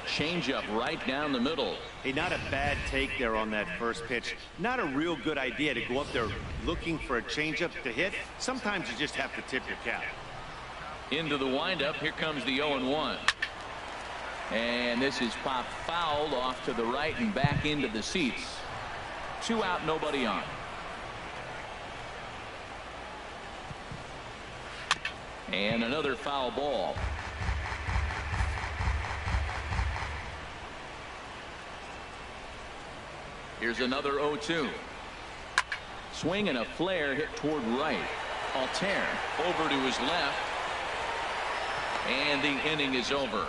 changeup right down the middle. Hey, not a bad take there on that first pitch. Not a real good idea to go up there looking for a changeup to hit. Sometimes you just have to tip your cap. Into the windup. Here comes the 0-1. And this is popped fouled off to the right and back into the seats. 2 out, nobody on. And another foul ball. Here's another 0-2. Swing and a flare hit toward right. Altair over to his left. And the inning is over.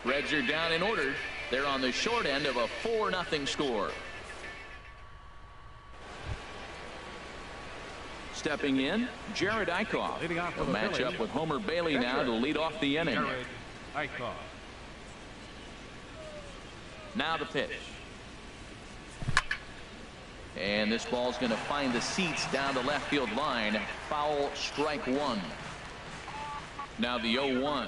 Reds are down in order. They're on the short end of a 4-0 score. Stepping in, Jared Eichhoff. Will match up with Homer Bailey now to lead off the inning. Jared Eichhoff. Now the pitch. And this ball's going to find the seats down the left field line. Foul, strike 1. Now the 0-1.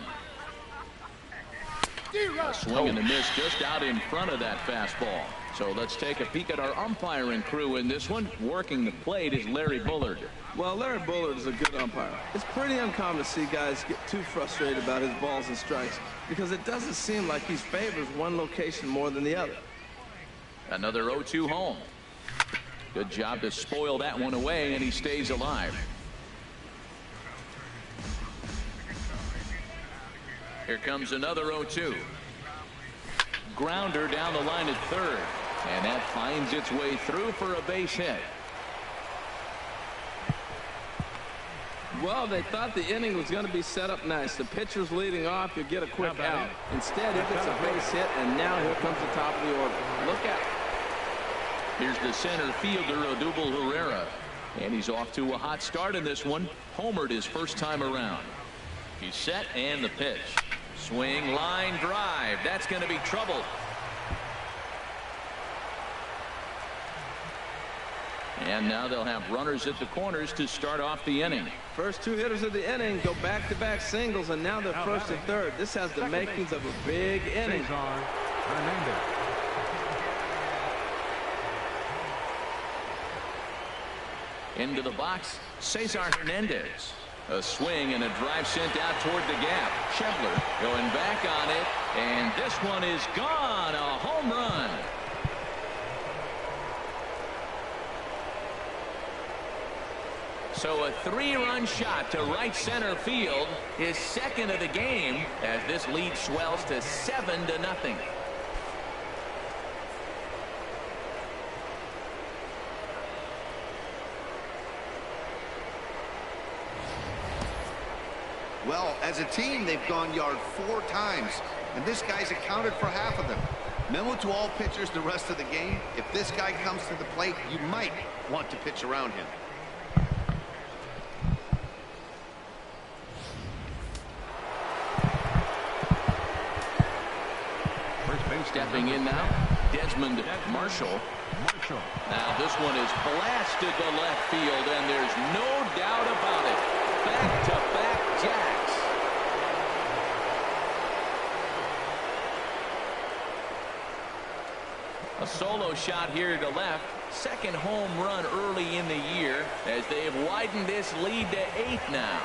A swing and a miss just out in front of that fastball. So let's take a peek at our umpiring crew in this one. Working the plate is Larry Bullard. Well, Larry Bullard is a good umpire. It's pretty uncommon to see guys get too frustrated about his balls and strikes because it doesn't seem like he favors one location more than the other. Another 0-2 home. Good job to spoil that one away, and he stays alive. Here comes another 0-2. Grounder down the line at third. And that finds its way through for a base hit. Well, they thought the inning was going to be set up nice. The pitcher's leading off, you get a quick out. Instead, he gets a base hit, and now here comes the top of the order. Look out. Here's the center fielder, Odubel Herrera. And he's off to a hot start in this one. Homered his first time around. He's set, and the pitch. Swing, line, drive. That's going to be trouble. And now they'll have runners at the corners to start off the inning. First 2 hitters of the inning go back-to-back singles, and now they're first and third. This has the makings of a big inning. Into the box, Cesar Hernandez. A swing and a drive sent out toward the gap. Schebler going back on it, and this one is gone. A home run. So a 3-run shot to right center field, his second of the game, as this lead swells to 7-0. Well, as a team, they've gone yard 4 times, and this guy's accounted for half of them. Memo to all pitchers the rest of the game: if this guy comes to the plate, you might want to pitch around him. Stepping in now, Desmond Marshall. Now this one is blasted to left field, and there's no doubt about it. Back-to-back jacks. A solo shot here to left. Second home run early in the year as they have widened this lead to 8 now.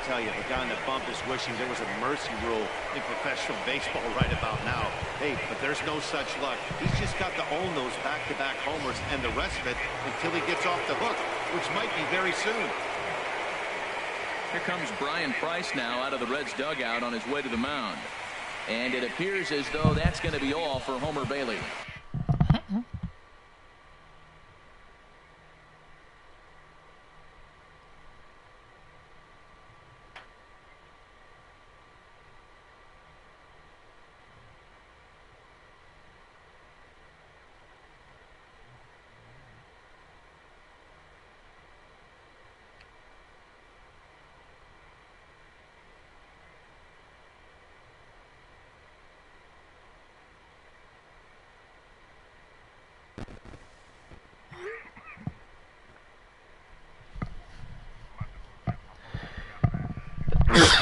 Tell you, the guy on the bump is wishing there was a mercy rule in professional baseball right about now. Hey, but there's no such luck. He's just got to own those back-to-back homers and the rest of it until he gets off the hook, which might be very soon. Here comes Brian Price now out of the Reds dugout on his way to the mound. And it appears as though that's going to be all for Homer Bailey.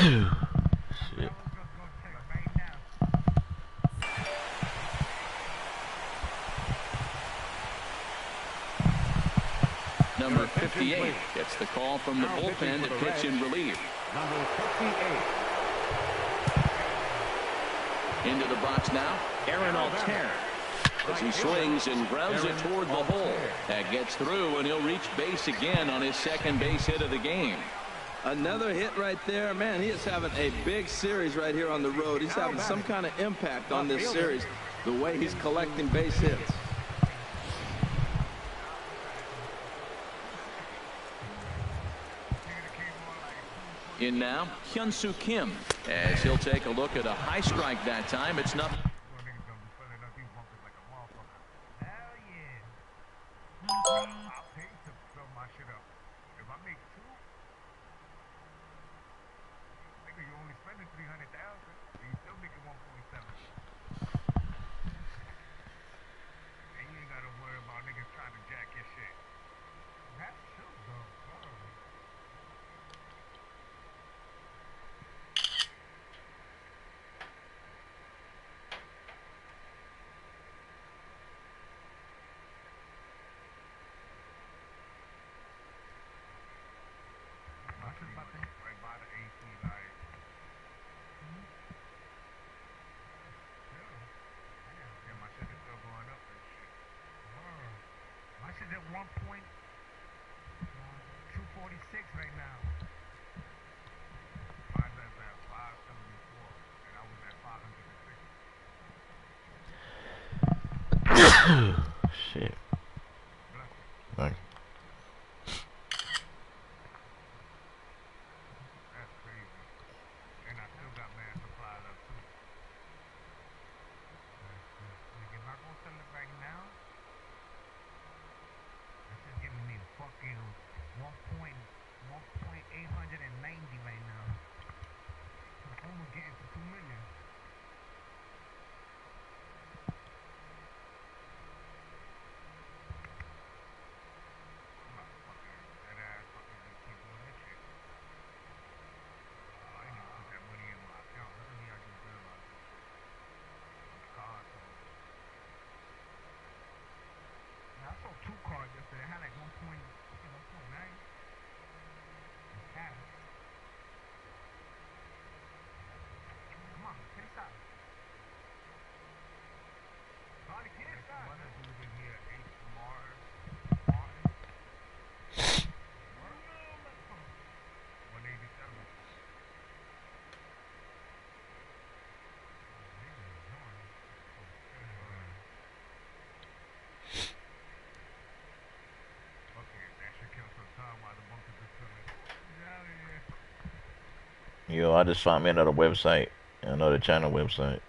Shit. Number 58 gets the call from the bullpen to pitch in relief. Number 58. Into the box now, Aaron Altair. As he swings and grounds it toward the hole. That gets through, and he'll reach base again on his second base hit of the game. Another hit right there. Man, he is having a big series right here on the road. He's having some kind of impact on this series, the way he's collecting base hits. In now, Hyun-Soo Kim, as he'll take a look at a high strike that time. It's nothing. At 1.246 right now. Mine's at 574, and I was at 506. Shit. Thank you. That's crazy. And I still got man supply left too. Like, if I go sell it right now, this is giving me fucking 1.890 right now. I'm almost getting to 2 million. I'm not fucking that ass fucking just keep doing this shit. I need to put that money in my account. Literally, I just realized this shit. On the card, so. I saw 2 cards yesterday. I had like 1.9 in cash. Come on, get inside. Body, get inside. What is it in here? Martin. 187. Yo, I just found me another website, another channel website.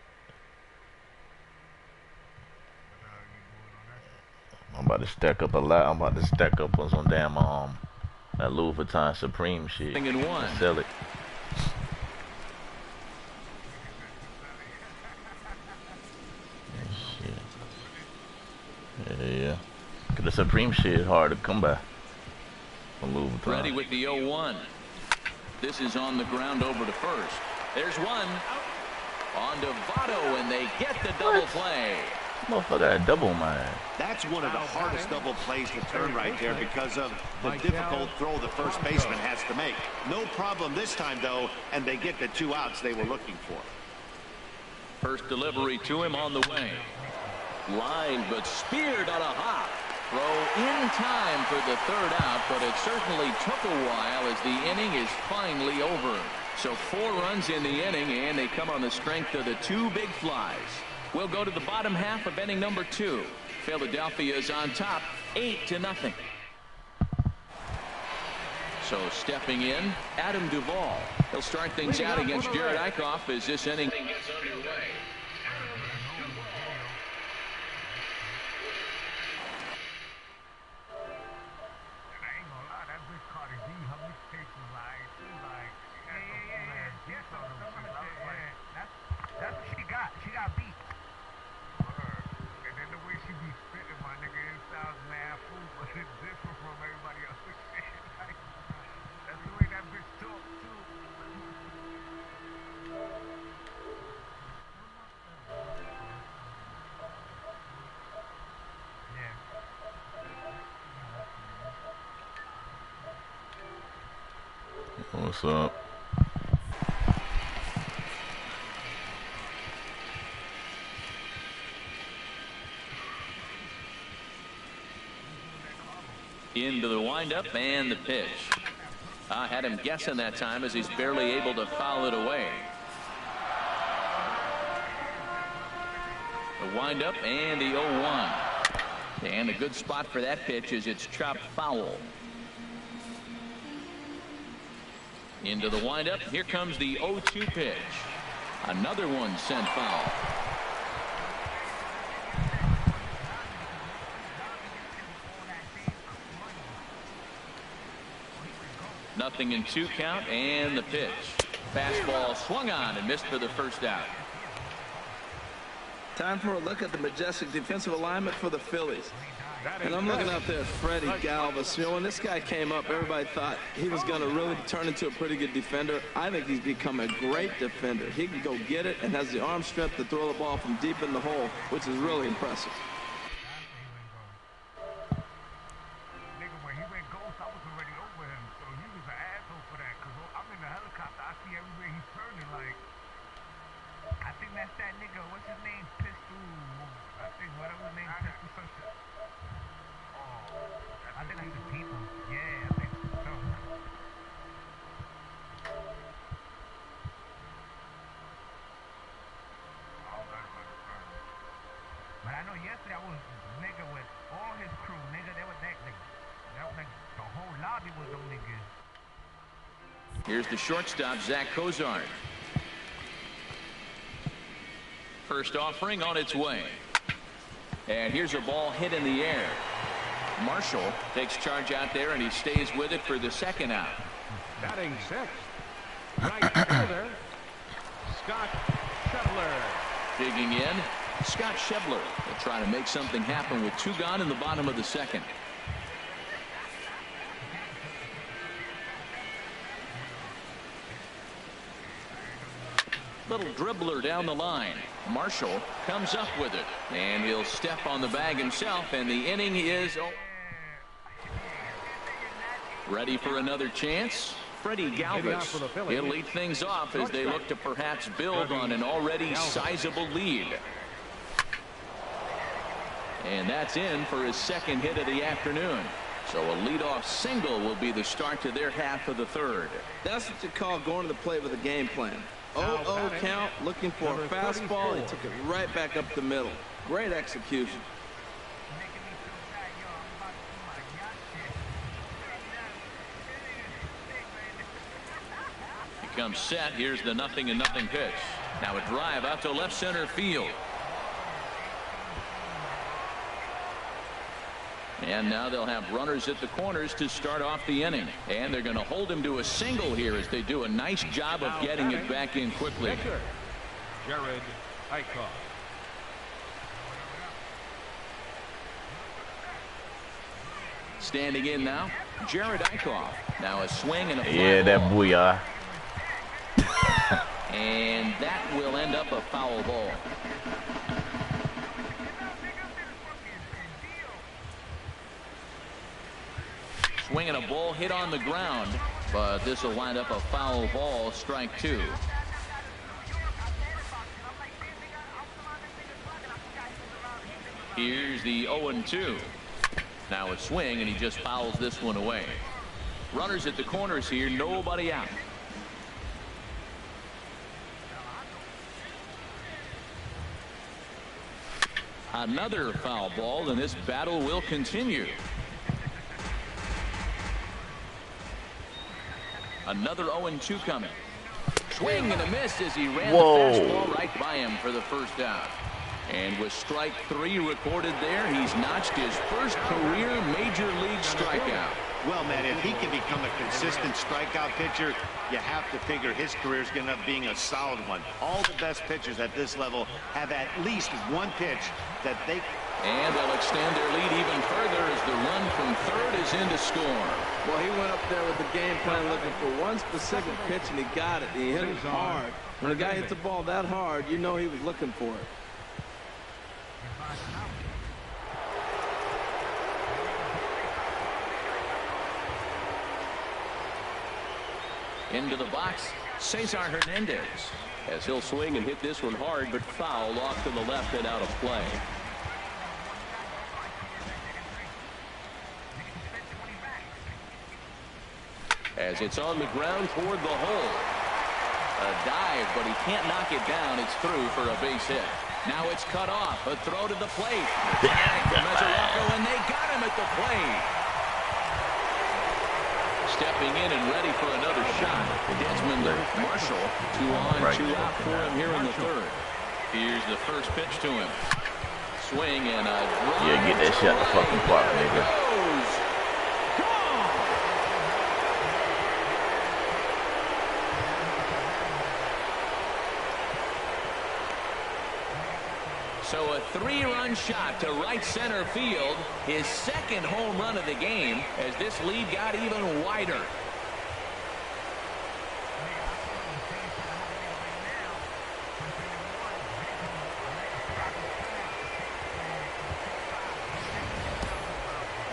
I'm about to stack up a lot. I'm about to stack up on some damn that Louis Vuitton Supreme shit. In one. Sell it. Shit. Yeah. Cause the Supreme shit is hard to come by. From Louis Vuitton. Ready with the 0-1. This is on the ground over to first. There's one. On to Votto, and they get the double play. Motherfucker got a double mine. That's one of the hardest double plays to turn right there because of the difficult throw the first baseman has to make. No problem this time, though, and they get the 2 outs they were looking for. First delivery to him on the way. Line, but speared on a hop. Throw in time for the 3rd out, but it certainly took a while as the inning is finally over. So 4 runs in the inning, and they come on the strength of the 2 big flies. We'll go to the bottom half of inning number 2. Philadelphia is on top, 8-0. So stepping in, Adam Duvall. He'll start things out against Jared Eichhoff as this inning gets underway. What's up? Into the windup and the pitch. I had him guessing that time as he's barely able to foul it away. The windup and the 0-1. And a good spot for that pitch is it's chopped foul. Into the windup. Here comes the 0-2 pitch. Another one sent foul. Nothing in 2 count and the pitch. Fastball swung on and missed for the first out. Time for a look at the majestic defensive alignment for the Phillies. And I'm looking out there at Freddie Galvis. You know, when this guy came up, everybody thought he was going to really turn into a pretty good defender. I think he's become a great defender. He can go get it and has the arm strength to throw the ball from deep in the hole, which is really impressive. Here's the shortstop, Zach Cozart. First offering on its way. And here's a ball hit in the air. Marshall takes charge out there, and he stays with it for the second out. Batting sixth, right fielder, Scott Schebler. Digging in, Scott Schebler will try to make something happen with 2 gone in the bottom of the second. Little dribbler down the line. Marshall comes up with it, and he'll step on the bag himself, and the inning is ready for another chance. Freddie Galvis. He'll lead things off as they look to perhaps build on an already sizable lead. And that's in for his second hit of the afternoon. So a leadoff single will be the start to their half of the third. That's what you call going to the plate with a game plan. 0-0 count, looking for a fastball. He took it right back up the middle. Great execution. He comes set. Here's the 0-0 pitch. Now a drive out to left center field. And now they'll have runners at the corners to start off the inning. And they're going to hold him to a single here as they do a nice job of getting it back in quickly. Jared Eichhoff. Standing in now, Jared Eichhoff. Now a swing and a fly Yeah, that ball. booyah. And that will end up a foul ball. Swinging a ball hit on the ground, but this will wind up a foul ball, strike 2. Here's the 0-2. Now a swing, and he just fouls this one away. Runners at the corners here, nobody out. Another foul ball, and this battle will continue. Another 0-2 coming. Swing and a miss as he ran the fastball right by him for the first out. And with strike 3 recorded there, he's notched his first career major league strikeout. Well, man, if he can become a consistent strikeout pitcher, you have to figure his career is going to end up being a solid one. All the best pitchers at this level have at least one pitch that they... And they'll extend their lead even further as the run from third is in to score. Well, he went up there with the game plan looking for one specific pitch, and he got it. And he hit it hard. When a guy hits the ball that hard, you know he was looking for it. Into the box, Cesar Hernandez. As he'll swing and hit this one hard, but fouled off to the left and out of play. As it's on the ground toward the hole. A dive, but he can't knock it down. It's through for a base hit. Now it's cut off. A throw to the plate. Mesoraco, and they got him at the plate. Stepping in and ready for another shot. Desmond Marshall, 2 on, 2 out for him here in the third. Here's the first pitch to him. Swing and a drive. Yeah, get that shot in the fucking park, nigga. So a 3-run shot to right center field. His second home run of the game as this lead got even wider.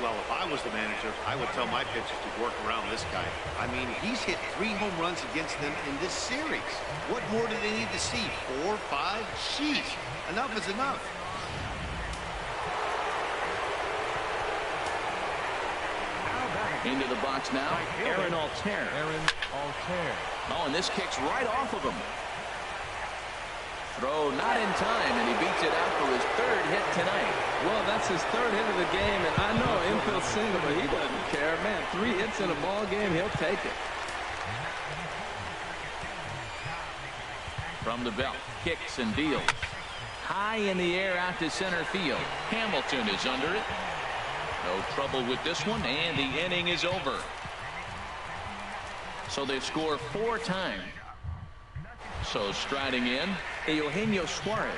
Well, if I was the manager, I would tell my pitchers to work around this guy. I mean, he's hit 3 home runs against them in this series. What more do they need to see? 4, 5? Sheesh. Enough is enough. Into the box now, Aaron Altair. Oh, and this kicks right off of him. Throw not in time, and he beats it out for his 3rd hit tonight. Well, that's his 3rd hit of the game, and I know infield single, but he doesn't care. Man, 3 hits in a ball game, he'll take it. From the belt, kicks and deals. High in the air out to center field. Hamilton is under it. No trouble with this one, and the inning is over. So they score 4 times. So striding in, Eugenio Suarez,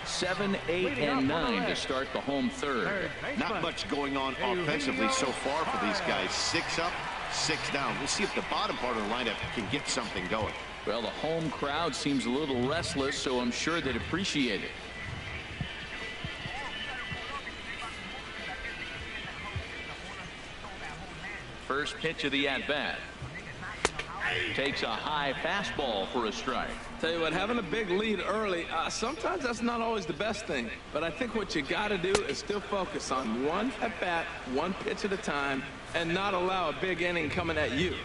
7, 8, and 9 to start the home third. Not much going on offensively so far for these guys. 6 up, 6 down. We'll see if the bottom part of the lineup can get something going. Well, the home crowd seems a little restless, so I'm sure they'd appreciate it. First pitch of the at-bat. Takes a high fastball for a strike. Tell you what, having a big lead early, sometimes that's not always the best thing. But I think what you got to do is still focus on 1 at-bat, 1 pitch at a time, and not allow a big inning coming at you.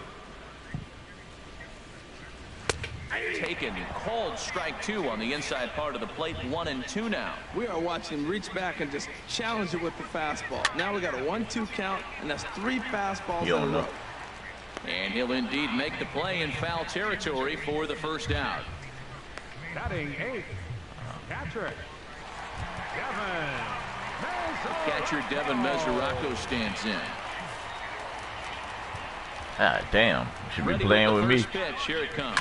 Taken, called strike 2 on the inside part of the plate. 1 and 2 now. We are watching him reach back and just challenge it with the fastball. Now we got a 1-2 count, and that's 3 fastballs in a row. And he'll indeed make the play in foul territory for the first out. Batting 8th, catcher Devin Mesoraco. Catcher Devin Mesoraco stands in. Ah, damn. You should be Ready playing with me. First pitch, here it comes.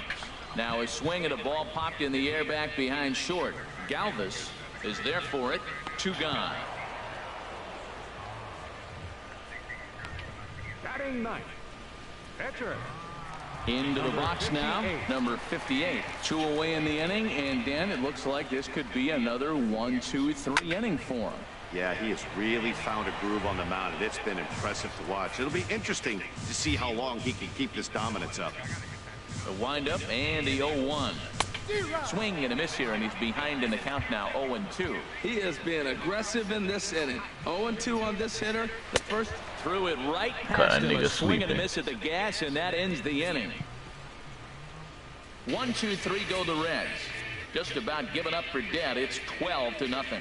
Now a swing and a ball popped in the air back behind short. Galvis is there for it. 2 gone. Batting 9th, pitcher. Into the box now, number 58. 2 away in the inning, and Dan, it looks like this could be another 1, 2, 3 inning for him. Yeah, he has really found a groove on the mound, and it's been impressive to watch. It'll be interesting to see how long he can keep this dominance up. A windup and the 0-1. Swing and a miss here, and he's behind in the count now, 0-2. He is being aggressive in this inning. 0-2 on this hitter. The first threw it right past him. A swing and a miss at the gas, and that ends the inning. 1, 2, 3 go the Reds. Just about given up for dead. It's 12-0.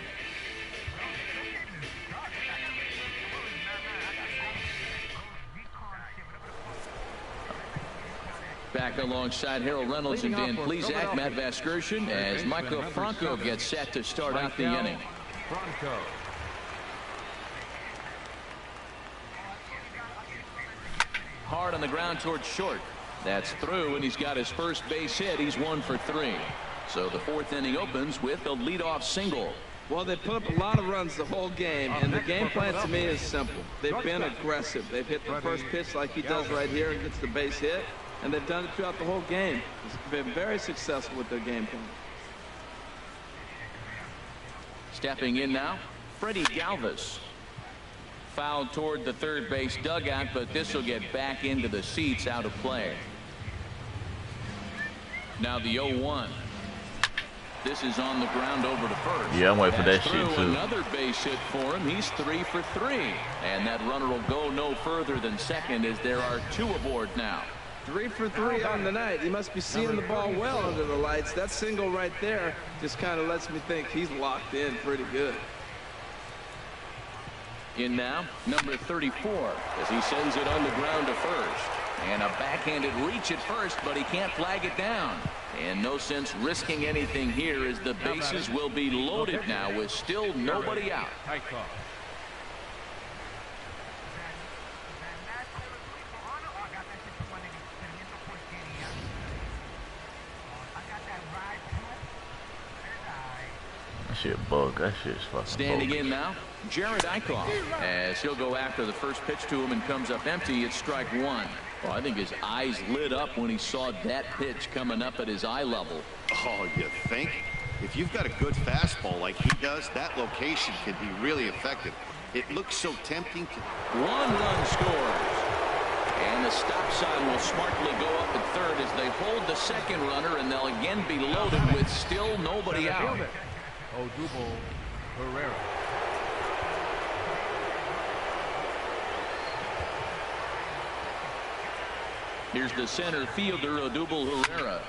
Back alongside Harold Reynolds and Dan Plesac, Matt Vasgersian, as Michael Franco gets set to start out the inning. Franco. Hard on the ground towards short. That's through, and he's got his first base hit. He's 1 for 3. So the 4th inning opens with a leadoff single. Well, they put up a lot of runs the whole game, and the game plan to me is simple. They've been aggressive. They've hit the first pitch like he does right here and gets the base hit, and they've done it throughout the whole game. It's been very successful with their game plan. Stepping in now, Freddie Galvis. Fouled toward the third base dugout, but this will get back into the seats, out of play. Now the 0-1. This is on the ground over to first. Yeah, I'm waiting for that That's shit too. Another base hit for him. He's 3 for 3. And that runner will go no further than second as there are 2 aboard now. 3 for 3 on the night. He must be seeing the ball well under the lights. That single right there just kind of lets me think he's locked in pretty good. In now, number 34, as he sends it on the ground to first. And a backhanded reach at first, but he can't flag it down. And no sense risking anything here as the bases will be loaded now with still nobody out. That shit bug. That shit's fucking Standing bogus. in now, Jared Eichhoff, as he'll go after the first pitch to him and comes up empty. It's strike 1. Well, I think his eyes lit up when he saw that pitch coming up at his eye level. Oh, you think? If you've got a good fastball like he does, that location can be really effective. It looks so tempting to... 1 run scores. And the stop sign will smartly go up at third as they hold the second runner, and they'll again be loaded with still nobody out. Odubel Herrera. Here's the center fielder, Odubel Herrera.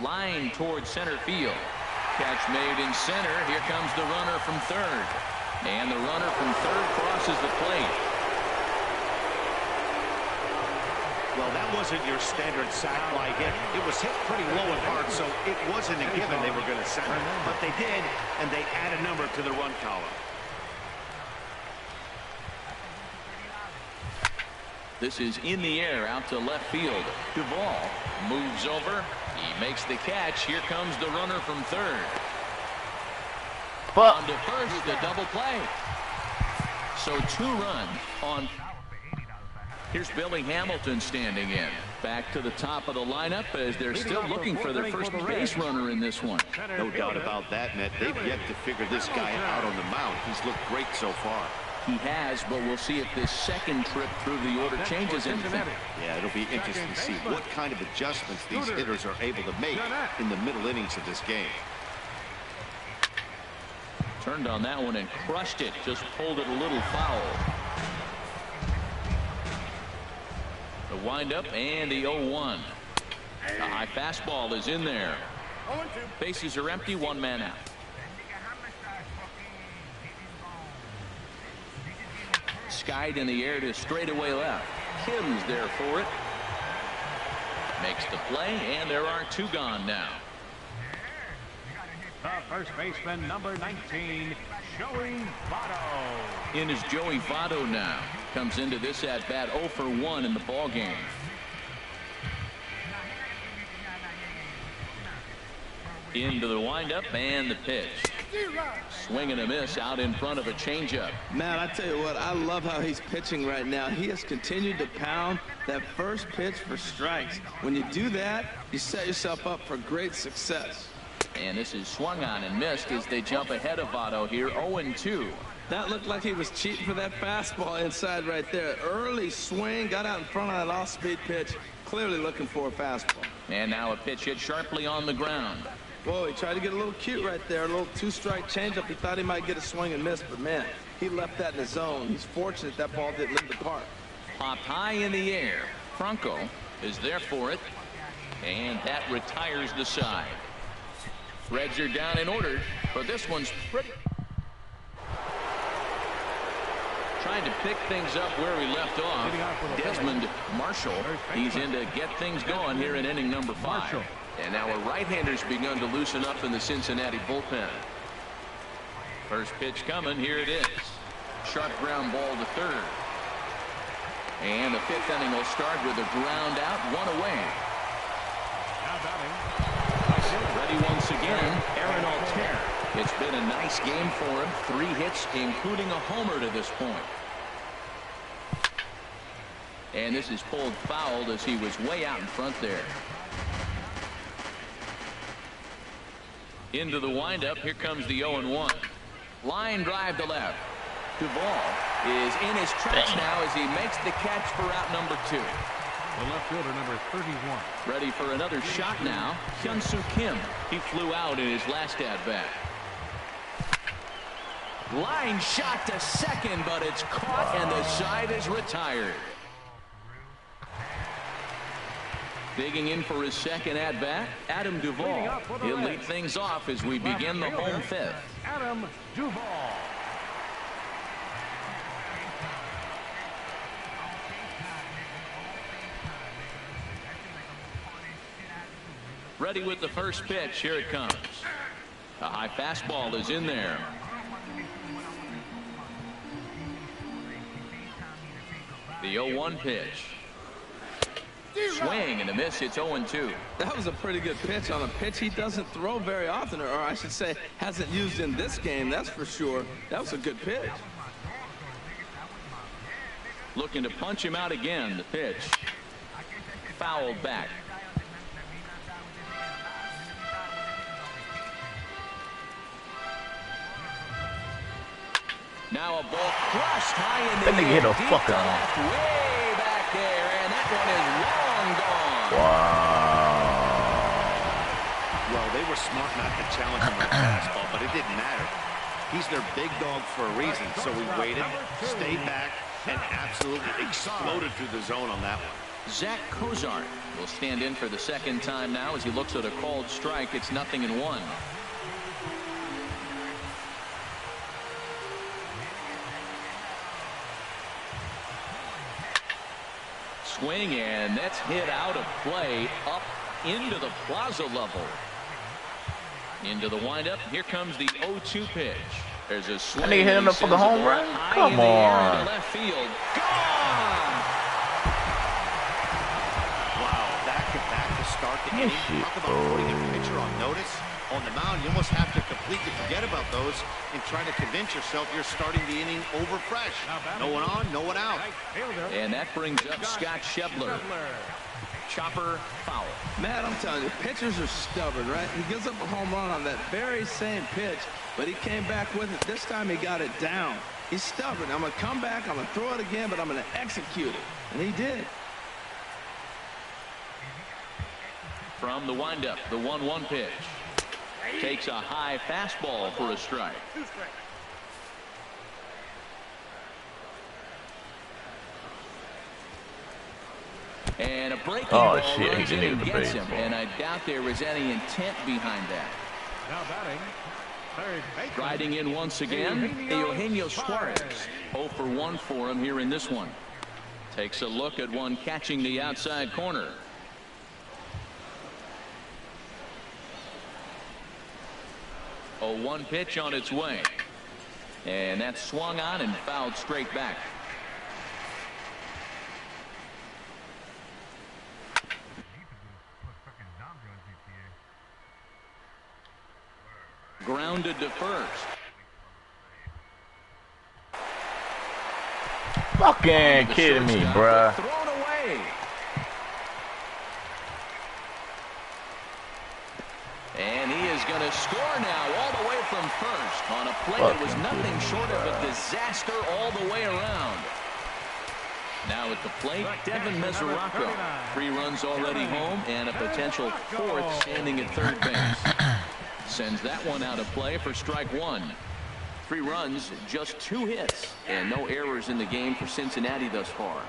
Line towards center field. Catch made in center. Here comes the runner from third. And the runner from third crosses the plate. Well, that wasn't your standard sac fly hit. It was hit pretty low and hard, so it wasn't a given they were going to send it. But they did, and they add a number to the run column. This is in the air out to left field. Duvall moves over. He makes the catch. Here comes the runner from third. On to first, the double play. So 2 runs on. Here's Billy Hamilton standing in. Back to the top of the lineup as they're still looking for their first base runner in this one. No doubt about that, Matt. They've yet to figure this guy out on the mound. He's looked great so far. He has, but we'll see if this second trip through the order changes anything. Yeah, it'll be interesting to see what kind of adjustments these hitters are able to make in the middle innings of this game. Turned on that one and crushed it. Just pulled it a little foul. The windup and the 0-1. The high fastball is in there. Bases are empty. 1 man out. Skied in the air to straightaway left. Kim's there for it. Makes the play, and there are 2 gone now. The first baseman, number 19, Joey Votto. In is Joey Votto now. Comes into this at bat 0 for 1 in the ball game. Into the windup and the pitch. Swing and a miss out in front of a changeup. Man, I tell you what, I love how he's pitching right now. He has continued to pound that first pitch for strikes. When you do that, you set yourself up for great success. And this is swung on and missed as they jump ahead of Votto here 0-2. That looked like he was cheating for that fastball inside right there. Early swing, got out in front of that off-speed pitch. Clearly looking for a fastball. And now a pitch hit sharply on the ground. Whoa, he tried to get a little cute right there. A little 2-strike changeup. He thought he might get a swing and miss, but man, he left that in the zone. He's fortunate that ball didn't leave the park. Popped high in the air. Franco is there for it. And that retires the side. Reds are down in order, but this one's pretty. Trying to pick things up where we left off. Desmond Marshall. He's in to get things going here in inning number 5. And now a right-hander's begun to loosen up in the Cincinnati bullpen. First pitch coming. Here it is. Sharp ground ball to third. And the 5th inning will start with a ground out, 1 away. Ready once again, Aaron Altair. It's been a nice game for him. 3 hits, including a homer to this point. And this is pulled foul as he was way out in front there. Into the windup. Here comes the 0-1. Line drive to left. Duvall is in his tracks now as he makes the catch for out number 2. The left fielder, number 31. Ready for another shot now. Hyun-Soo Kim. He flew out in his last at-bat. Line shot to second, but it's caught and the side is retired. Digging in for his second at-bat, Adam Duvall. He'll lead things off as we begin the home fifth. Adam Duvall. Ready with the first pitch. Here it comes. A high fastball is in there. The 0-1 pitch. Swing and a miss. It's 0-2. That was a pretty good pitch on a pitch he doesn't throw very often, or I should say hasn't used in this game, that's for sure. That was a good pitch. Looking to punch him out again. The pitch. Fouled back. Now a ball crushed high in the That nigga hit a deep fucking left, way back there, and that one is long gone. Wow. Well, they were smart not to challenge him with a fastball, but it didn't matter. He's their big dog for a reason, so he waited, stayed back, and absolutely exploded through the zone on that one. Zach Cozart will stand in for the second time now as he looks at a called strike. It's 0-1. Swing, and that's hit out of play up into the plaza level. Into the windup. Here comes the 0-2 pitch. There's a swing. And he hit him up for the home run? Come on. Left field. Gone! Wow, back-to-back to start the inning. Talk about putting a pitcher on notice. On the mound, you almost have to completely forget about those and try to convince yourself you're starting the inning over fresh. No one on, no one out. And that brings up Scott Schebler. Chopper foul. Matt, I'm telling you, pitchers are stubborn, right? He gives up a home run on that very same pitch, but he came back with it. This time he got it down. He's stubborn. I'm going to come back, I'm going to throw it again, but I'm going to execute it. And he did. From the windup, the 1-1 pitch. Takes a high fastball for a strike. And a breaking ball runs in and gets him. And I doubt there was any intent behind that. Now batting, third baseman. Riding in once again, Eugenio Suarez. 0 for 1 for him here in this one. Takes a look at one catching the outside corner. 0-1 pitch on its way. And that's swung on and fouled straight back. Grounded to first. Fucking kidding me, bruh. Thrown away. And he is going to score now all the way from first on a play that was nothing short of a disaster all the way around. Now at the plate, Devin Mesoraco. 3 runs already home and a potential 4th standing at third base. Sends that one out of play for strike 1. 3 runs, just 2 hits, and no errors in the game for Cincinnati thus far.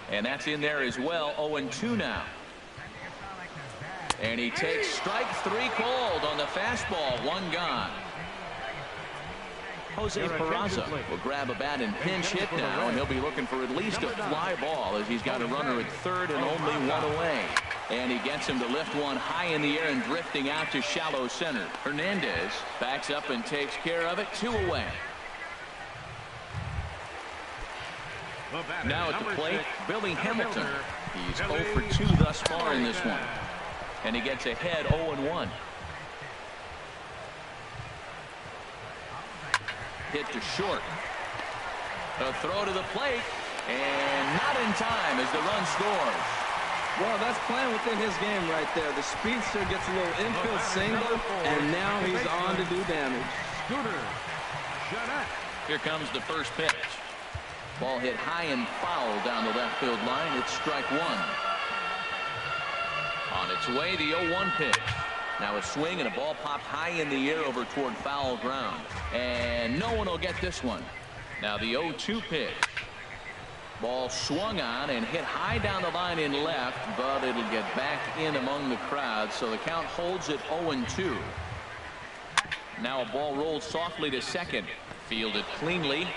And that's in there as well. 0-2 now. And he takes strike 3 cold on the fastball. 1 gone. Jose Peraza will grab a bat and pinch hit now, and he'll be looking for at least a fly ball as he's got a runner at third and only 1 away. And he gets him to lift one high in the air and drifting out to shallow center. Hernandez backs up and takes care of it. 2 away. Now at the plate, Billy Hamilton. He's 0 for 2 thus far in this one. And he gets ahead 0-1. Hit to short. A throw to the plate. And not in time as the run scores. Well, that's playing within his game right there. The speedster gets a little infield single, and now he's on to do damage. Here comes the first pitch. Ball hit high and foul down the left field line. It's strike 1. It's away, the 0-1 pitch. Now a swing and a ball popped high in the air over toward foul ground. And no one will get this one. Now the 0-2 pitch. Ball swung on and hit high down the line in left, but it'll get back in among the crowd, so the count holds at 0-2. Now a ball rolls softly to second. Fielded cleanly.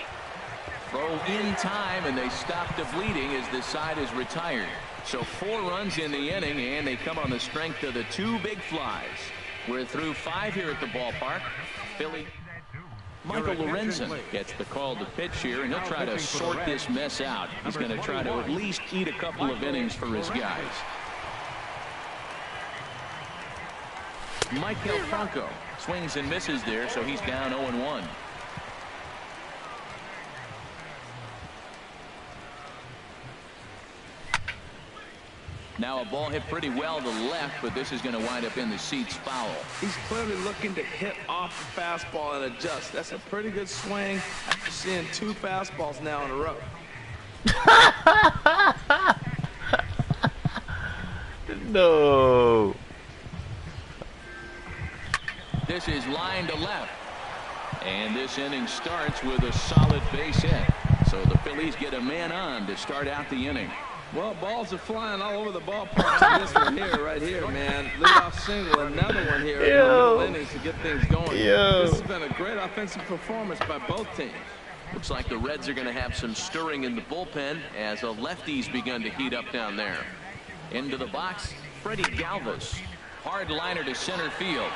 Throw in time, and they stop the bleeding as this side is retired. So 4 runs in the inning, and they come on the strength of the 2 big flies. We're through 5 here at the ballpark. Philly. Michael Lorenzen gets the call to pitch here, and he'll try to sort this mess out. He's going to try to at least eat a couple of innings for his guys. Michael Franco swings and misses there, so he's down 0-1. Now a ball hit pretty well to left, but this is going to wind up in the seats foul. He's clearly looking to hit off the fastball and adjust. That's a pretty good swing after seeing 2 fastballs now in a row. No. This is line to left. And this inning starts with a solid base hit. So the Phillies get a man on to start out the inning. Well, balls are flying all over the ballpark. This one here, right here, man. Leadoff single, another one here in the middle innings to get things going. This has been a great offensive performance by both teams. Looks like the Reds are going to have some stirring in the bullpen as a lefty's begun to heat up down there. Into the box, Freddie Galvis. Hard liner to center field.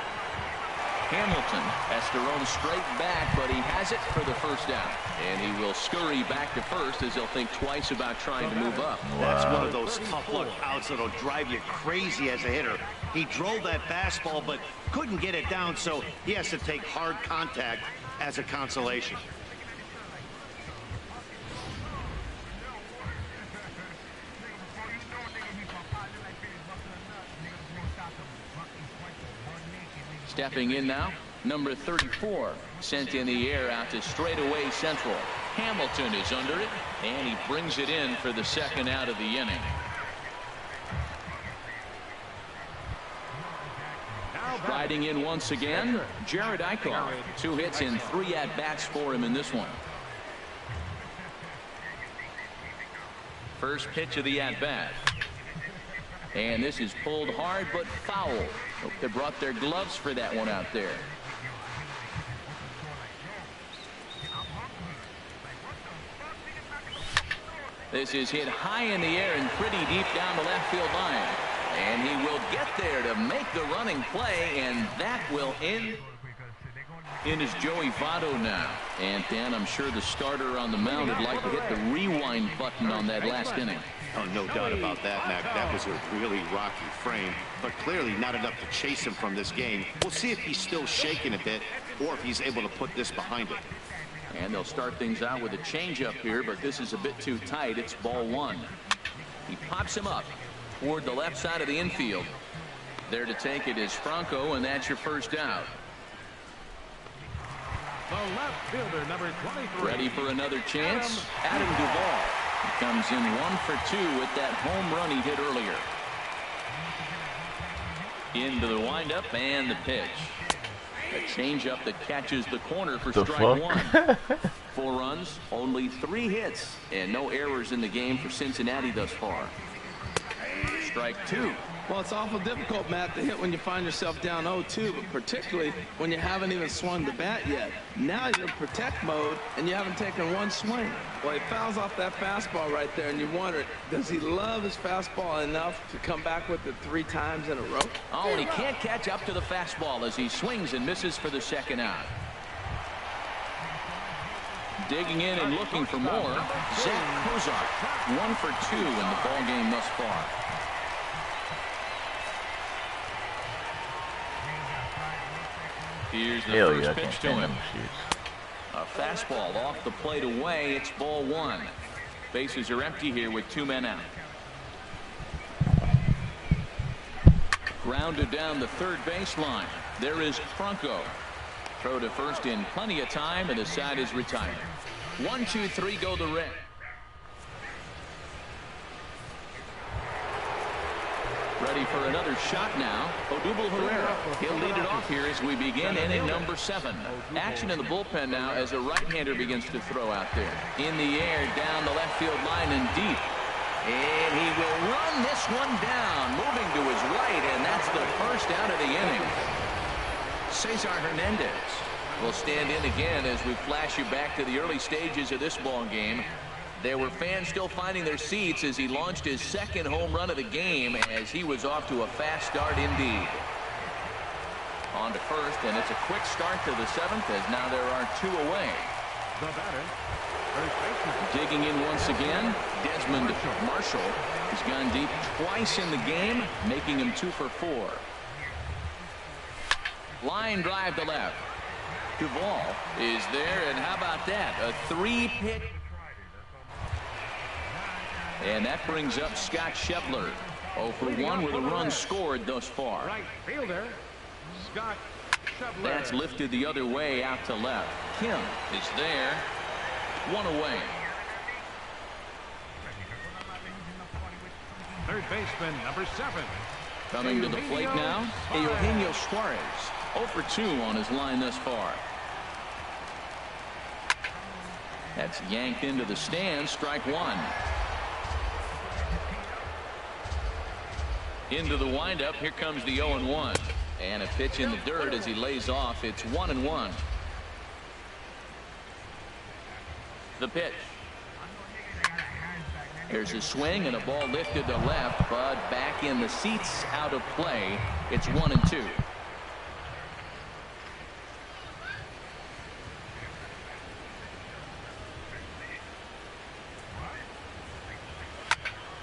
Hamilton has to roam straight back, but he has it for the first out. And he will scurry back to first as he'll think twice about trying to move up. That's one of those tough luck outs that'll drive you crazy as a hitter. He drove that fastball, but couldn't get it down, so he has to take hard contact as a consolation. Stepping in now, number 34, sent in the air out to straightaway central. Hamilton is under it, and he brings it in for the second out of the inning. Riding in once again, Jared Eichel. 2 hits and 3 at-bats for him in this one. First pitch of the at-bat. And this is pulled hard but foul. Hope they brought their gloves for that one out there. This is hit high in the air and pretty deep down the left field line. And he will get there to make the running play, and that will end. In is Joey Votto now. And Dan, I'm sure the starter on the mound would like to hit the rewind button on that last inning. Oh, no doubt about that, Mac. That was a really rocky frame, but clearly not enough to chase him from this game. We'll see if he's still shaking a bit or if he's able to put this behind him. And they'll start things out with a changeup here, but this is a bit too tight. It's ball 1. He pops him up toward the left side of the infield. There to take it is Franco, and that's your first out. The left fielder, number 23. Ready for another chance? Adam Duvall. He comes in 1 for 2 with that home run he hit earlier. Into the windup and the pitch. A changeup that catches the corner for strike 1. 4 runs, only 3 hits, and no errors in the game for Cincinnati thus far. Strike 2. Well, it's awful difficult, Matt, to hit when you find yourself down 0-2, but particularly when you haven't even swung the bat yet. Now you're in protect mode, and you haven't taken 1 swing. Well, he fouls off that fastball right there, and you wonder, does he love his fastball enough to come back with it 3 times in a row? Oh, and he can't catch up to the fastball as he swings and misses for the second out. Digging in and looking for more, Zach Kozak. 1 for 2 in the ballgame thus far. Here's the first pitch to him. A fastball off the plate away. It's ball 1. Bases are empty here with 2 men out. Grounded down the third baseline. There is Franco. Throw to first in plenty of time, and the side is retired. 1, 2, 3 go the Reds. ready for another shot now. Odubel Herrera. He'll lead it off here as we begin inning number 7. Action in the bullpen now as a right-hander begins to throw out there. In the air, down the left field line and deep. And he will run this one down, moving to his right, and that's the first out of the inning. Cesar Hernandez will stand in again as we flash you back to the early stages of this ball game. There were fans still finding their seats as he launched his second home run of the game as he was off to a fast start indeed. On to first, and it's a quick start to the 7th as now there are 2 away. The batter, digging in once again, Desmond Marshall has gone deep twice in the game, making him 2 for 4. Line drive to left. Duvall is there, and how about that? A 3-pitch. And that brings up Scott Schebler. 0 for 1 with a run scored thus far. right fielder, Scott Schebler. That's lifted the other way out to left. Kim is there. 1 away. Third baseman, number 7. Coming to the plate now, Eugenio Suarez. 0 for 2 on his line thus far. That's yanked into the stands. Strike 1. Into the windup. Here comes the 0-1. And a pitch in the dirt as he lays off. It's 1-1. The pitch. Here's a swing and a ball lifted to left, but back in the seats, out of play. It's 1-2.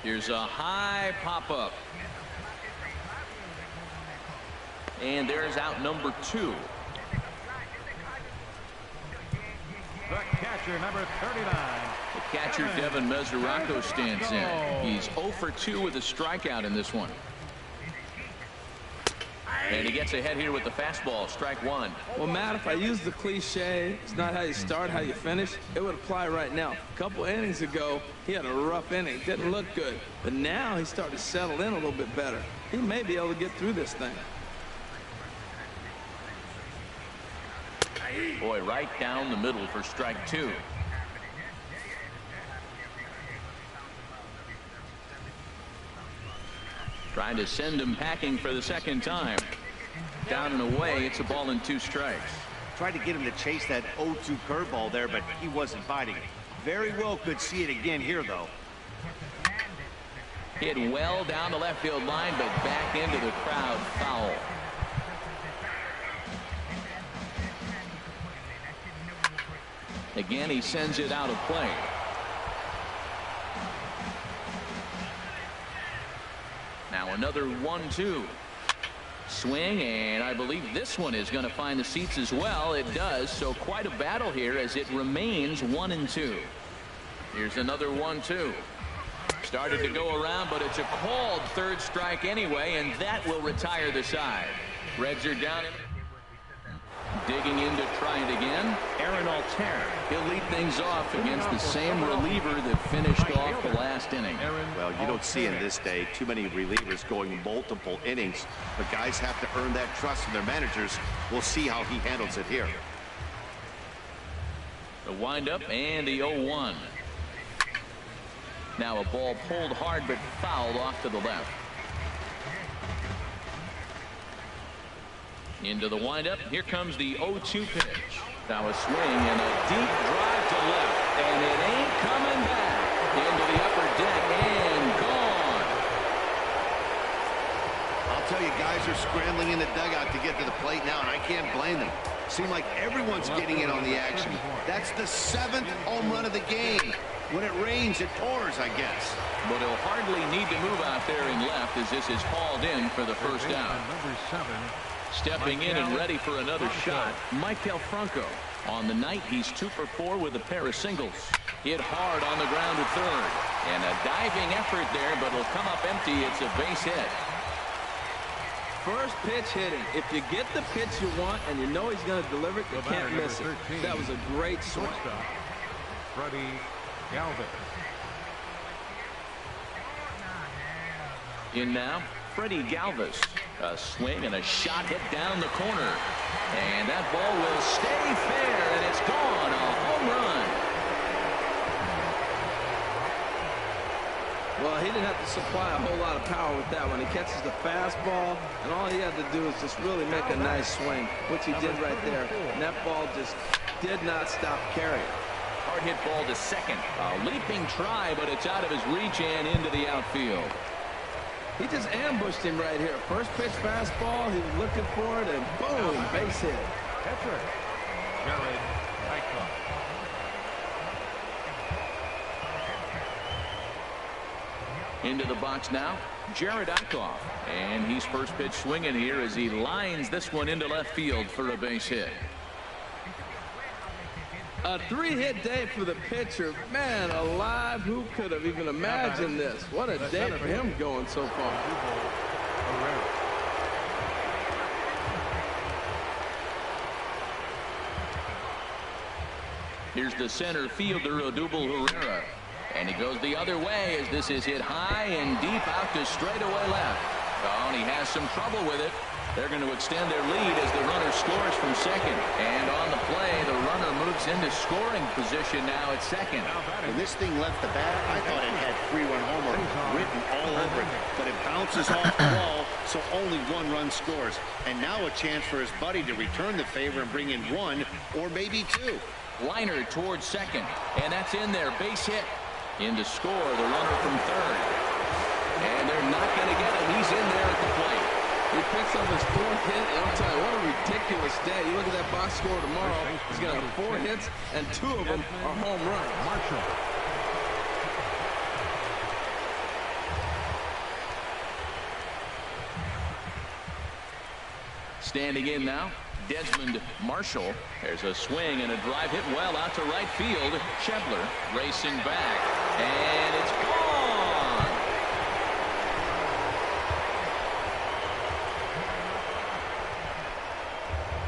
Here's a high pop-up. And there's out number 2. The catcher, number 39. The catcher, Devin Mesoraco, stands in. He's 0 for 2 with a strikeout in this one. And he gets ahead here with the fastball. Strike 1. Well, Matt, if I use the cliche, it's not how you start, how you finish, it would apply right now. A couple innings ago, he had a rough inning. Didn't look good. But now he's starting to settle in a little bit better. He may be able to get through this thing. Boy, right down the middle for strike 2. Trying to send him packing for the second time. Down and away. It's a ball and 2 strikes. Tried to get him to chase that 0-2 curveball there, but he wasn't biting it. Very well could see it again here, though. Hit well down the left field line, but back into the crowd. Foul. Again, he sends it out of play. Now another 1-2. Swing, and I believe this one is going to find the seats as well. It does, so quite a battle here as it remains 1-2. Here's another 1-2. Started to go around, but it's a called third strike anyway, and that will retire the side. Reds are down. Digging in to try it again. Aaron Altair. He'll lead things off against the same reliever that finished off the last inning. Well, you don't see in this day too many relievers going multiple innings, but guys have to earn that trust from their managers. We'll see how he handles it here. The windup and the 0-1. Now a ball pulled hard but fouled off to the left. Into the windup. Here comes the 0-2 pitch. Now a swing and a deep drive to left. And it ain't coming back. Into the upper deck and gone. I'll tell you, guys are scrambling in the dugout to get to the plate now, and I can't blame them. Seems like everyone's getting in on the action. That's the 7th home run of the game. When it rains, it pours, I guess. But he'll hardly need to move out there in left as this is hauled in for the first down. Number 7. Stepping in and ready for another shot, Maikel Franco. On the night, he's 2 for 4 with a pair of singles. Hit hard on the ground to third. And a diving effort there, but it'll come up empty. It's a base hit. First pitch hitting. If you get the pitch you want and you know he's going to deliver it, you can't miss it. That was a great swing. Freddie Galvis. In now, Freddie Galvis. A swing and a shot hit down the corner. And that ball will stay fair, and it's gone. A home run. Well, he didn't have to supply a whole lot of power with that one. He catches the fastball, and all he had to do is just really make a nice swing, which he did right there. And that ball just did not stop carrying. Hard hit ball to second. A leaping try, but it's out of his reach and into the outfield. He just ambushed him right here. First pitch fastball, he was looking for it, and boom, base hit. Catcher, Jared Eichhoff. Into the box now, Jared Eichhoff. And he's first pitch swinging here as he lines this one into left field for a base hit. A 3-hit day for the pitcher. Man alive, who could have even imagined this? What a day for him going so far. Here's the center fielder, Odubel Herrera. And he goes the other way as this is hit high and deep out to straightaway left. Oh, and he has some trouble with it. They're going to extend their lead as the runner scores from second. And on the play, the runner moves into scoring position now at second. When this thing left the bat, I thought it had 3-run homer written all over it. But it bounces off the wall, so only one run scores. And now a chance for his buddy to return the favor and bring in one or maybe two. Liner towards second. And that's in there. Base hit. In to score, the runner from third. And they're not going to get him. He's in there at the plate. He picks up his 4th hit, and I'll tell you, what a ridiculous day. You look at that box score tomorrow, he's going to have 4 hits, and 2 of them are home runs. Marshall. Standing in now, Desmond Marshall. There's a swing and a drive hit well out to right field. Schebler racing back, and it's gone.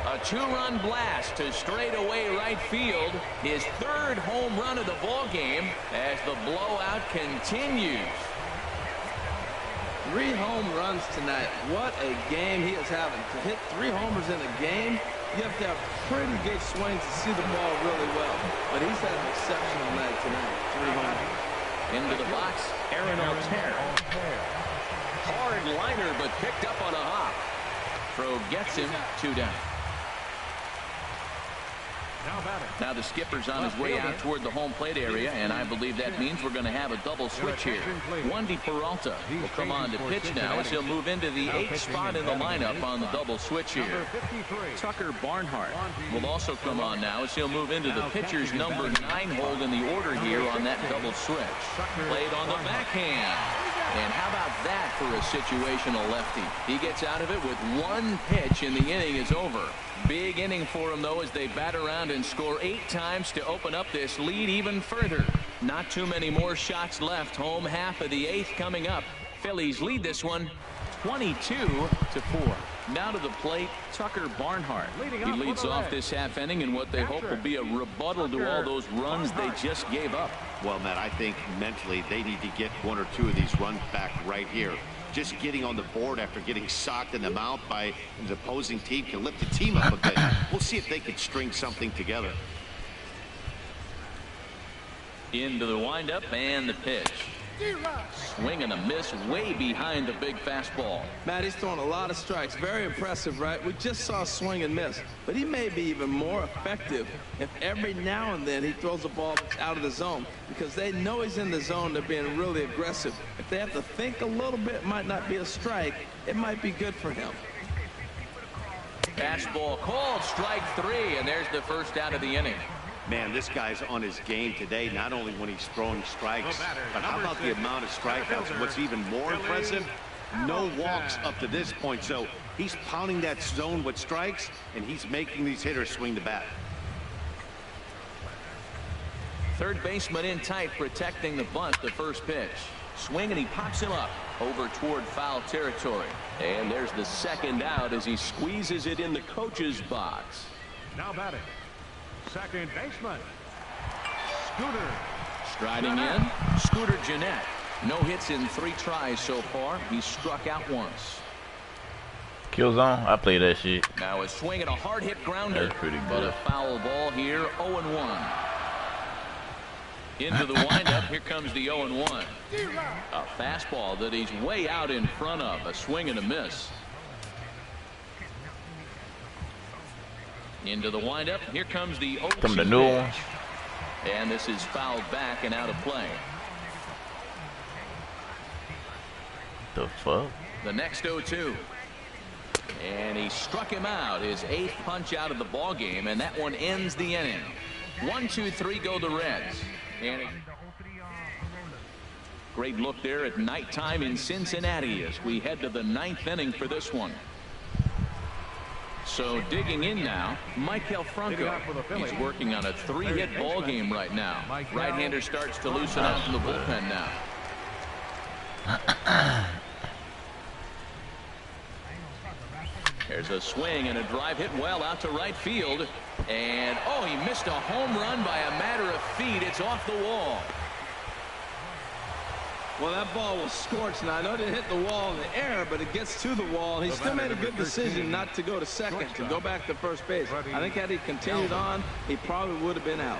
A 2-run blast to straightaway right field. His 3rd home run of the ball game as the blowout continues. 3 home runs tonight. What a game he is having. To hit 3 homers in a game, you have to have pretty good swings to see the ball really well. But he's had an exceptional night tonight. 3 homers. Into the box, Aaron Altherr. Hard liner, but picked up on a hop. Throw gets him 2 down. Now the skipper's on his way out toward the home plate area, and I believe that means we're going to have a double switch here. Wandy Peralta will come on to pitch now as he'll move into the 8th spot in the lineup on the double switch here. Tucker Barnhart will also come on now as he'll move into the pitcher's number 9 hold in the order here on that double switch. Played on the backhand. And how about that for a situational lefty? He gets out of it with 1 pitch, and the inning is over. Big inning for him, though, as they bat around and score 8 times to open up this lead even further. Not too many more shots left. Home half of the 8th coming up. Phillies lead this one 22-4. Now to the plate, Tucker Barnhart. He leads off this half inning in what they hope will be a rebuttal to all those runs they just gave up. Well, Matt, I think mentally they need to get 1 or 2 of these runs back right here. Just getting on the board after getting socked in the mouth by the opposing team can lift the team up a bit. We'll see if they can string something together. Into the windup and the pitch. Swing and a miss way behind the big fastball. Matt, he's throwing a lot of strikes. Very impressive, right? We just saw swing and miss. But he may be even more effective if every now and then he throws a ball out of the zone, because they know he's in the zone. They're being really aggressive. If they have to think a little bit, it might not be a strike. It might be good for him. Fastball called, strike 3, and there's the first out of the inning. Man, this guy's on his game today, not only when he's throwing strikes, but how about the amount of strikeouts? What's even more impressive, no walks up to this point. So he's pounding that zone with strikes, and he's making these hitters swing the bat. Third baseman in tight, protecting the bunt, the first pitch. Swing, and he pops him up over toward foul territory. And there's the second out as he squeezes it in the coach's box. Now batting, second baseman, Scooter. Striding in, Scooter Gennett. No hits in 3 tries so far. He's struck out once. Kill zone. I play that shit. Now a swing and a hard hit grounder. That's pretty But good. a foul ball here. 0-1. Into the windup. Here comes the 0-1. A fastball that he's way out in front of. A swing and a miss. Into the windup. Here comes the 0-2 Some of the new ones. And this is fouled back and out of play. The fuck? The next 0-2. And he struck him out. His 8th punch out of the ball game, and that one ends the inning. 1, 2, 3 go the Reds. And great look there at nighttime in Cincinnati as we head to the 9th inning for this one. So digging in now, Michael Franco. He's working on a 3-hit ball game right now. Right-hander starts to loosen out in the bullpen now. There's a swing and a drive hit well out to right field. And, oh, he missed a home run by a matter of feet. It's off the wall. Well, that ball was scorched. Now, I know it hit the wall in the air, but it gets to the wall. He still made a good decision not to go to second, to go back to first base. I think had he continued on, he probably would have been out.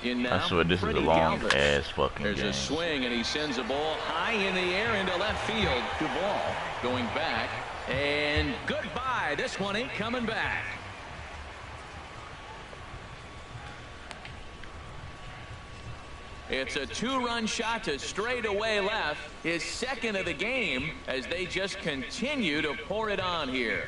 In now, I swear this is a long ass fucking There's game. a swing, and he sends a ball high in the air into left field. To ball. Going back. And goodbye. This one ain't coming back. It's a 2-run shot to straightaway left. His 2nd of the game as they just continue to pour it on here.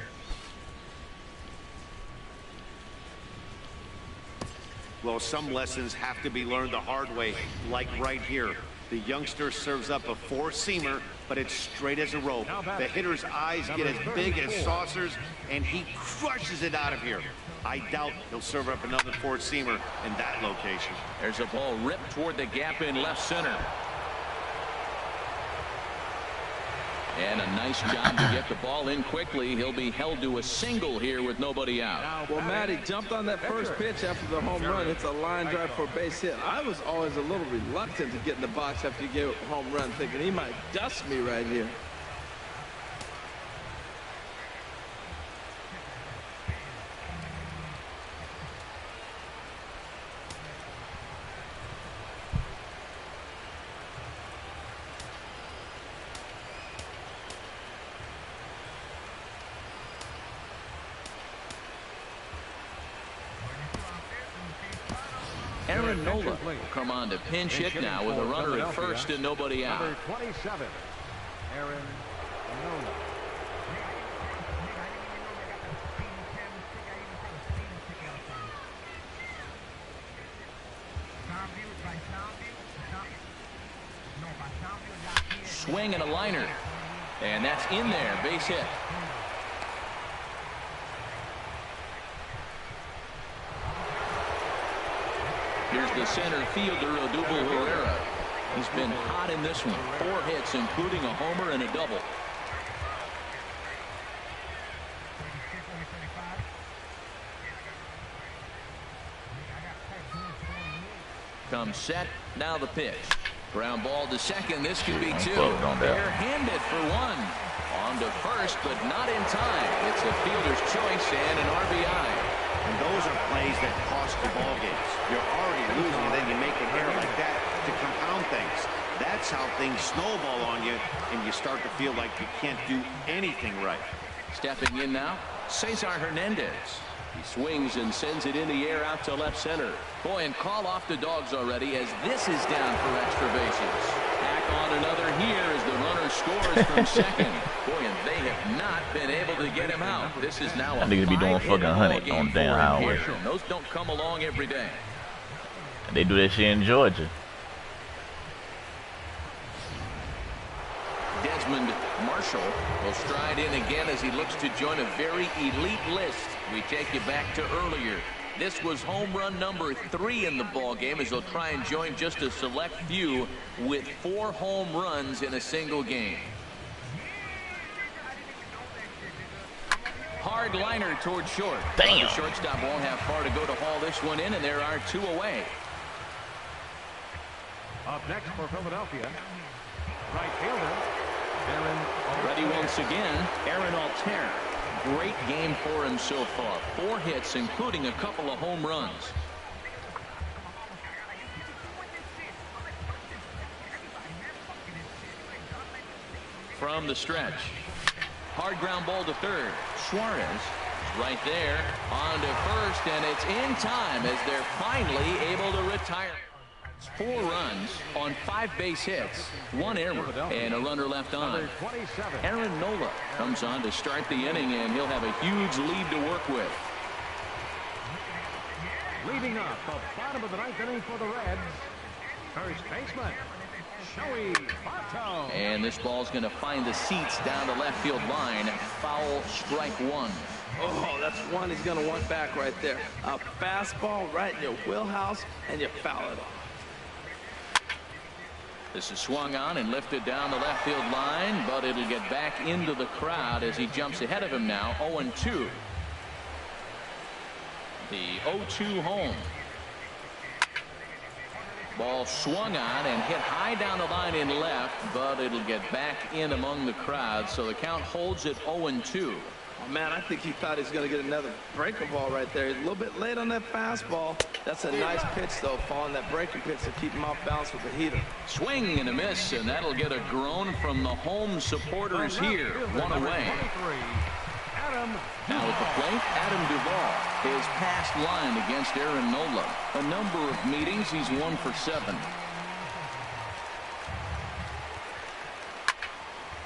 Well, some lessons have to be learned the hard way, like right here. The youngster serves up a 4-seamer, but it's straight as a rope. The hitter's eyes get as big as saucers, and he crushes it out of here. I doubt he'll serve up another 4-seamer in that location. There's a ball ripped toward the gap in left center. And a nice job to get the ball in quickly. He'll be held to a single here with nobody out. Well, Matt, he jumped on that first pitch after the home run. It's a line drive for a base hit. I was always a little reluctant to get in the box after you get a home run, thinking he might dust me right here. Aaron Nola will come on to pinch hit now with a runner at first and nobody out. Number 27, Aaron Nola. Swing and a liner. And that's in there. Base hit. Here's the center fielder, Odubel Herrera. He's been hot in this one. 4 hits, including a homer and a double. Comes set. Now the pitch. Ground ball to second. This could be 2. Bare-handed for 1. On to first, but not in time. It's a fielder's choice and an RBI. And those are plays that cost the ball games. You're already losing, and then you make an error like that to compound things. That's how things snowball on you, and you start to feel like you can't do anything right. Stepping in now, Cesar Hernandez. He swings and sends it in the air out to left center. Boy, and call off the dogs already as this is down for extra bases. Back on another here as the runner scores from second. Boy, and they have not been able to get him out. This is now a niggas be doing fucking 100 on damn highway. Those don't come along every day. They do that shit in Georgia. Desmond Marshall will stride in again as he looks to join a very elite list. We take you back to earlier. This was home run number 3 in the ball game as he'll try and join just a select few with 4 home runs in a single game. hard liner towards short. Damn. The shortstop won't have far to go to haul this one in, and there are 2 away. Up next for Philadelphia, right fielder, Aaron. Ready once again, Aaron Altair. Great game for him so far. 4 hits, including a couple of home runs. From the stretch. Hard ground ball to third. Suarez is right there on to first, and it's in time as they're finally able to retire. 4 runs on 5 base hits, 1 error, and a runner left on. Aaron Nola comes on to start the inning, and he'll have a huge lead to work with. Leading up the bottom of the 9th inning for the Reds, first baseman, Joey Votto. And this ball's going to find the seats down the left field line. Foul, strike 1. Oh, that's one he's going to want back right there. A fastball right in your wheelhouse, and you foul it off. This is swung on and lifted down the left field line, but it'll get back into the crowd as he jumps ahead of him now. 0-2. The 0-2 home. Ball swung on and hit high down the line in left, but it'll get back in among the crowd, so the count holds at 0-2. Oh, man, I think he thought he was going to get another breaking ball right there. He's a little bit late on that fastball. That's a nice pitch, though, following that breaking pitch to keep him off balance with the heater. Swing and a miss, and that'll get a groan from the home supporters here. 1 away. Now at the plate, Adam Duvall. His past line against Aaron Nola. A number of meetings, he's 1 for 7.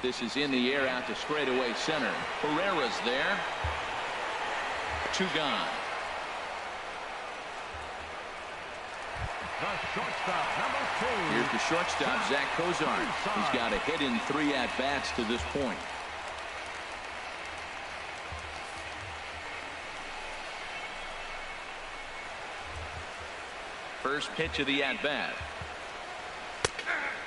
This is in the air out to straightaway center. Herrera's there. 2 gone. The shortstop, number 2. Here's the shortstop, Zach Cozart. He's got a hit in 3 at-bats to this point. First pitch of the at-bat.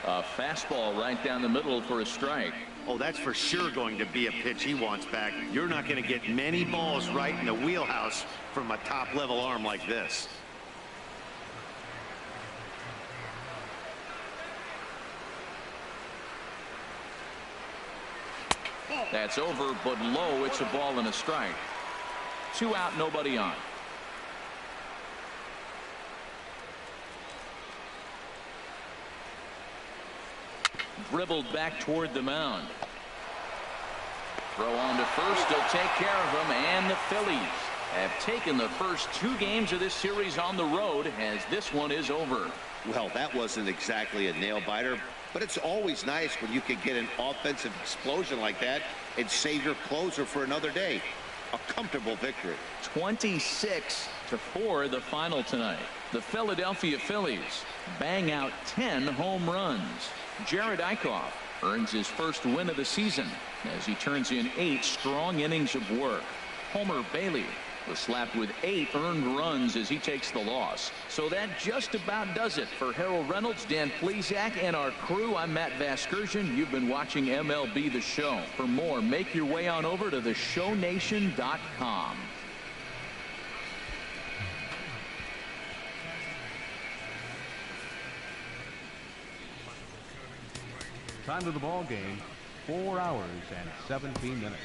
A fastball right down the middle for a strike. Oh, that's for sure going to be a pitch he wants back. You're not going to get many balls right in the wheelhouse from a top-level arm like this. That's over, but low. It's a ball and a strike. 2 out, nobody on. Dribbled back toward the mound. Throw on to first. He'll take care of him, and the Phillies have taken the first 2 games of this series on the road as this one is over. Well, that wasn't exactly a nail-biter, but it's always nice when you can get an offensive explosion like that and save your closer for another day. A comfortable victory. 26-4 the final tonight. The Philadelphia Phillies bang out 10 home runs. Jared Eichhoff earns his first win of the season as he turns in 8 strong innings of work. Homer Bailey was slapped with 8 earned runs as he takes the loss. So that just about does it for Harold Reynolds, Dan Plesac, and our crew. I'm Matt Vasgersian. You've been watching MLB The Show. For more, make your way on over to theshownation.com. Time of the ball game, 4 hours and 17 minutes.